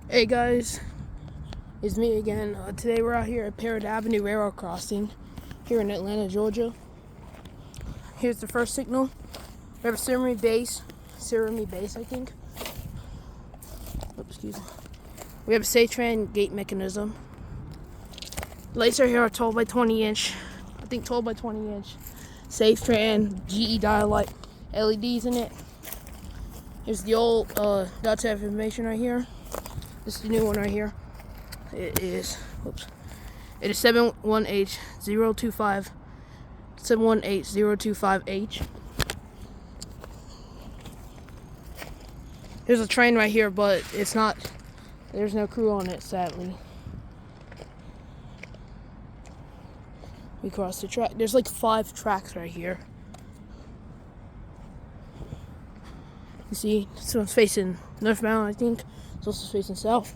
Hey guys, it's me again. Today we're out here at Parrott Avenue Railroad Crossing here in Atlanta, Georgia. Here's the first signal. We have a Sirmi base, I think. Oops, excuse me. We have a Satran gate mechanism. Lights are here are 12 by 20 inch. I think 12 by 20 inch. Satran GE dial light LEDs in it. Here's the old dot type information right here. This is the new one right here. It is 718-025H. There's a train right here, but it's not, there's no crew on it, sadly. We crossed the track. There's like 5 tracks right here. You see, this one's facing northbound, I think. It's also facing south.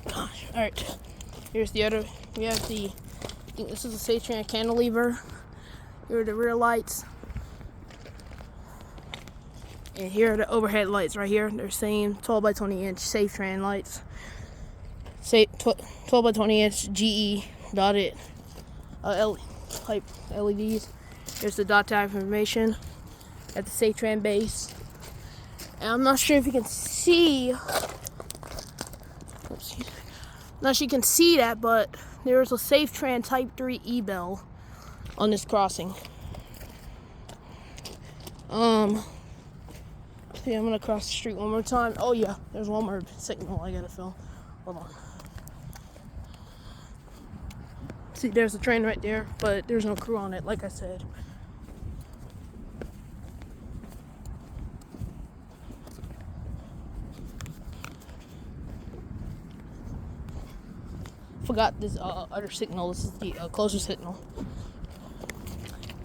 Gosh, alright. Here's the other. We have the, I think this is a Satran cantilever. Here are the rear lights. And here are the overhead lights right here. They're same 12 by 20 inch Satran lights. 12 by 20 inch GE dotted type LEDs. Here's the dot type information at the Satran base. And I'm not sure if you can see. Oops, not sure you can see that, but there's a Satran Type 3 E-bell on this crossing. See, I'm gonna cross the street one more time. Oh yeah, there's one more signal I gotta film. Hold on. See, there's a train right there, but there's no crew on it, like I said. Forgot this other signal. This is the closer signal.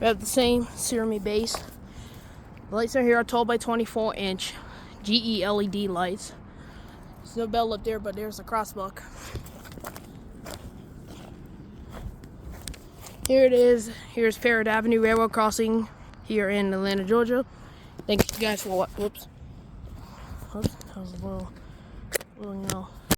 We have the same Sirmi base. The lights are here are 12 by 24 inch GE LED lights. There's no bell up there, but there's a crossbuck. Here it is. Here's Parrott Avenue Railroad Crossing here in Atlanta, Georgia. Thank you guys for watching. Whoops. That was a little,